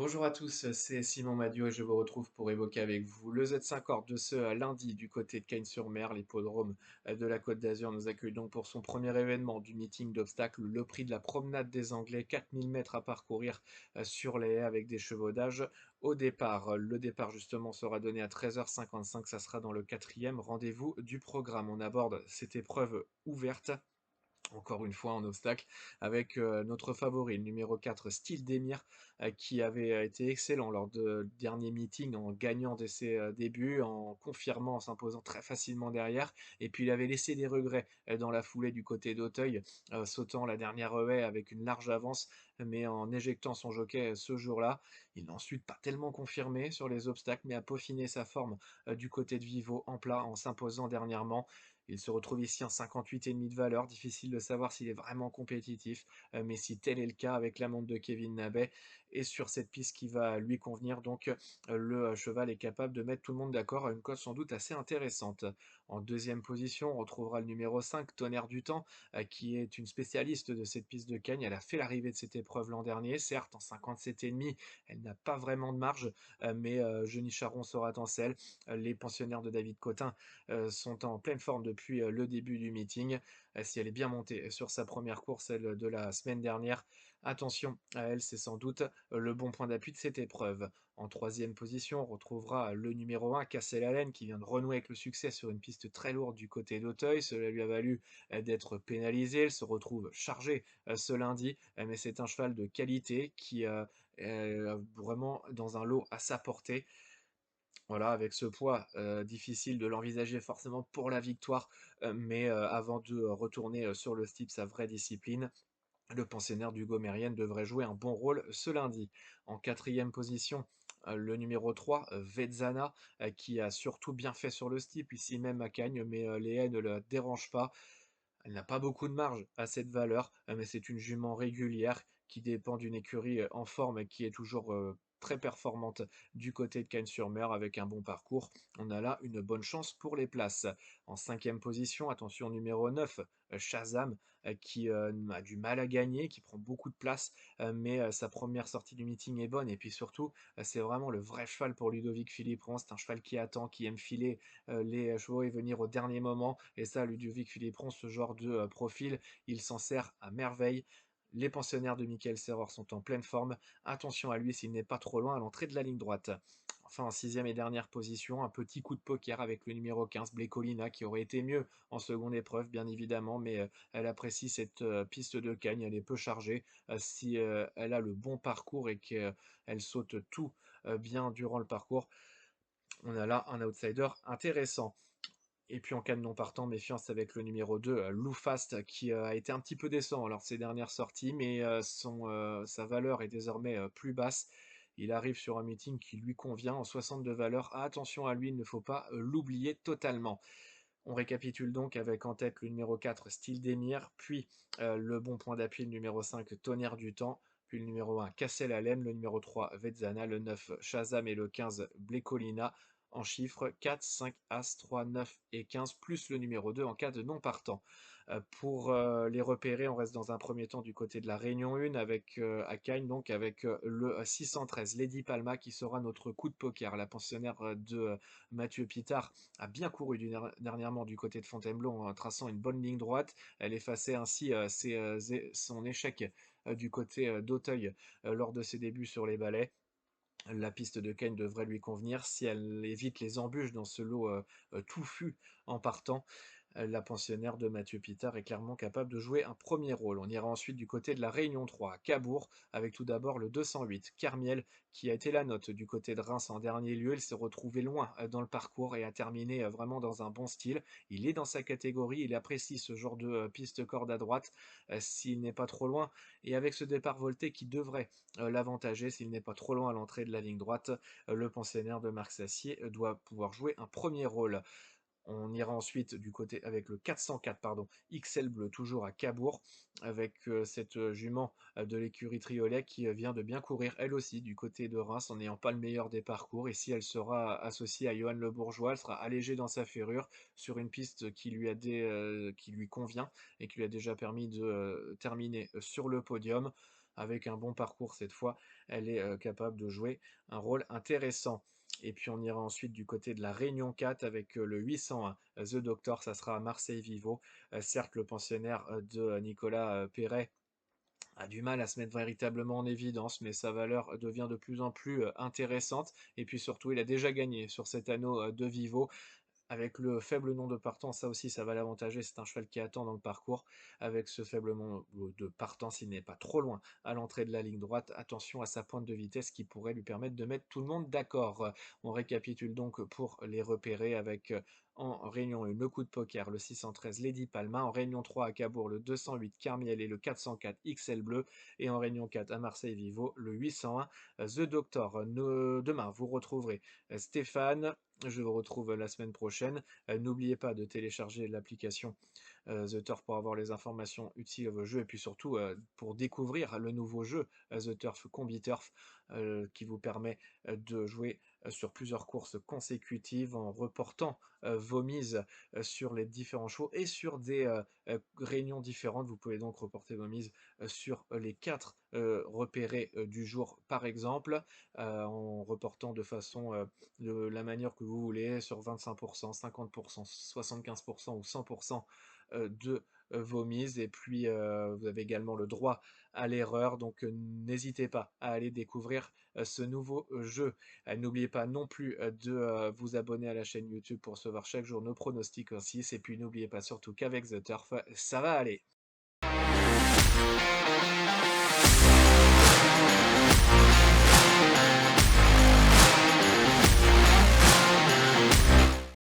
Bonjour à tous, c'est Simon Madiot et je vous retrouve pour évoquer avec vous le Z5 Orb de ce lundi du côté de Cagnes-sur-Mer. L'hippodrome de la Côte d'Azur nous accueille donc pour son premier événement du meeting d'obstacles, le prix de la promenade des Anglais, 4000 mètres à parcourir sur les haies avec des chevaudages au départ. Le départ justement sera donné à 13h55, ça sera dans le quatrième rendez-vous du programme. On aborde cette épreuve ouverte encore une fois en obstacle, avec notre favori, le numéro 4, Style d'Emir, qui avait été excellent lors de dernier meeting en gagnant dès ses débuts, en confirmant, en s'imposant très facilement derrière. Et puis il avait laissé des regrets dans la foulée du côté d'Auteuil, sautant la dernière haie avec une large avance, mais en éjectant son jockey ce jour-là. Il n'a ensuite pas tellement confirmé sur les obstacles, mais a peaufiné sa forme du côté de Vivo en plat en s'imposant dernièrement. Il se retrouve ici en 58,5 de valeur, difficile de savoir s'il est vraiment compétitif, mais si tel est le cas avec la montre de Kevin Nabet et sur cette piste qui va lui convenir, donc le cheval est capable de mettre tout le monde d'accord à une cote sans doute assez intéressante. En deuxième position, on retrouvera le numéro 5, Tonnerre du Temps, qui est une spécialiste de cette piste de Cagnes. Elle a fait l'arrivée de cette épreuve l'an dernier, certes en 57,5, elle n'a pas vraiment de marge, mais Jeuni Charon sera en selle. Les pensionnaires de David Cotin sont en pleine forme depuis le début du meeting. Si elle est bien montée sur sa première course, celle de la semaine dernière, attention à elle, c'est sans doute le bon point d'appui de cette épreuve. En troisième position, on retrouvera le numéro 1, Cassel Allen, qui vient de renouer avec le succès sur une piste très lourde du côté d'Auteuil. Cela lui a valu d'être pénalisé. Elle se retrouve chargée ce lundi, mais c'est un cheval de qualité qui est vraiment dans un lot à sa portée. Voilà, avec ce poids, difficile de l'envisager forcément pour la victoire, mais avant de retourner, sur le steep, sa vraie discipline, le pensionnaire d'Hugo Mérienne devrait jouer un bon rôle ce lundi. En quatrième position, le numéro 3, Vezzana, qui a surtout bien fait sur le steep, ici même à Cagnes, mais les haies ne la dérangent pas. Elle n'a pas beaucoup de marge à cette valeur, mais c'est une jument régulière qui dépend d'une écurie en forme et qui est toujours très performante du côté de Cagnes-sur-Mer avec un bon parcours. On a là une bonne chance pour les places. En cinquième position, attention numéro 9, Shazam, qui a du mal à gagner, qui prend beaucoup de place, mais sa première sortie du meeting est bonne. Et puis surtout, c'est vraiment le vrai cheval pour Ludovic Philippon. C'est un cheval qui attend, qui aime filer les chevaux et venir au dernier moment. Et ça, Ludovic Philippon, ce genre de profil, il s'en sert à merveille. Les pensionnaires de Michael Serror sont en pleine forme. Attention à lui s'il n'est pas trop loin à l'entrée de la ligne droite. Enfin, en sixième et dernière position, un petit coup de poker avec le numéro 15, Blécolina, qui aurait été mieux en seconde épreuve, bien évidemment, mais elle apprécie cette piste de Cagnes, elle est peu chargée. Si elle a le bon parcours et qu'elle saute tout bien durant le parcours, on a là un outsider intéressant. Et puis en cas de non partant, méfiance avec le numéro 2, Lou Fast, qui a été un petit peu décevant lors de ses dernières sorties, mais sa valeur est désormais plus basse. Il arrive sur un meeting qui lui convient en 62 valeurs. Ah, attention à lui, il ne faut pas l'oublier totalement. On récapitule donc avec en tête le numéro 4, Style d'Emir, puis le bon point d'appui, le numéro 5, Tonnerre du Temps, puis le numéro 1, Cassel Allen, le numéro 3, Vezzana, le 9, Shazam et le 15, Blécolina. En chiffres 4, 5, As, 3, 9 et 15, plus le numéro 2 en cas de non partant. Pour les repérer, on reste dans un premier temps du côté de la Réunion 1 avec à Cagnes, donc avec le 613, Lady Palma, qui sera notre coup de poker. La pensionnaire de Mathieu Pitard a bien couru dernièrement du côté de Fontainebleau en traçant une bonne ligne droite. Elle effaçait ainsi son échec du côté d'Auteuil lors de ses débuts sur les balais. La piste de Cagnes devrait lui convenir si elle évite les embûches dans ce lot touffu en partant. La pensionnaire de Mathieu Pitard est clairement capable de jouer un premier rôle. On ira ensuite du côté de la Réunion 3, à Cabourg, avec tout d'abord le 208, Carmiel, qui a été la note du côté de Reims en dernier lieu. Il s'est retrouvé loin dans le parcours et a terminé vraiment dans un bon style. Il est dans sa catégorie, il apprécie ce genre de piste corde à droite s'il n'est pas trop loin. Et avec ce départ volté qui devrait l'avantager s'il n'est pas trop loin à l'entrée de la ligne droite, le pensionnaire de Marc Sassier doit pouvoir jouer un premier rôle. On ira ensuite du côté avec le 404, pardon, XL Bleu, toujours à Cabourg, avec cette jument de l'écurie Triolet qui vient de bien courir elle aussi du côté de Reims en n'ayant pas le meilleur des parcours. Ici, elle sera associée à Johan Le Bourgeois, elle sera allégée dans sa ferrure sur une piste qui lui convient et qui lui a déjà permis de terminer sur le podium. avec un bon parcours cette fois, elle est capable de jouer un rôle intéressant. Et puis on ira ensuite du côté de la Réunion 4 avec le 801 The Doctor, ça sera à Marseille-Vivo. Certes, le pensionnaire de Nicolas Perret a du mal à se mettre véritablement en évidence, mais sa valeur devient de plus en plus intéressante. Et puis surtout, il a déjà gagné sur cet anneau de Vivo. Avec le faible nombre de partants, ça aussi, ça va l'avantager. C'est un cheval qui attend dans le parcours. Avec ce faible nombre de partants, s'il n'est pas trop loin à l'entrée de la ligne droite, attention à sa pointe de vitesse qui pourrait lui permettre de mettre tout le monde d'accord. On récapitule donc pour les repérer avec en réunion 1 le coup de poker, le 613 Lady Palma, en réunion 3 à Cabourg le 208 Carmiel et le 404 XL Bleu, et en réunion 4 à Marseille Vivo le 801 The Doctor. Demain, vous retrouverez Stéphane, je vous retrouve la semaine prochaine. N'oubliez pas de télécharger l'application The Turf pour avoir les informations utiles à vos jeux et puis surtout pour découvrir le nouveau jeu The Turf Combi Turf qui vous permet de jouer sur plusieurs courses consécutives en reportant vos mises sur les différents chevaux et sur des réunions différentes. Vous pouvez donc reporter vos mises sur les 4 repérés du jour par exemple en reportant de façon de la manière que vous voulez, sur 25%, 50%, 75% ou 100% de vos mises. Et puis, vous avez également le droit à l'erreur, donc n'hésitez pas à aller découvrir ce nouveau jeu. N'oubliez pas non plus de vous abonner à la chaîne YouTube pour recevoir chaque jour nos pronostics aussi. Et puis, n'oubliez pas surtout qu'avec The Turf, ça va aller.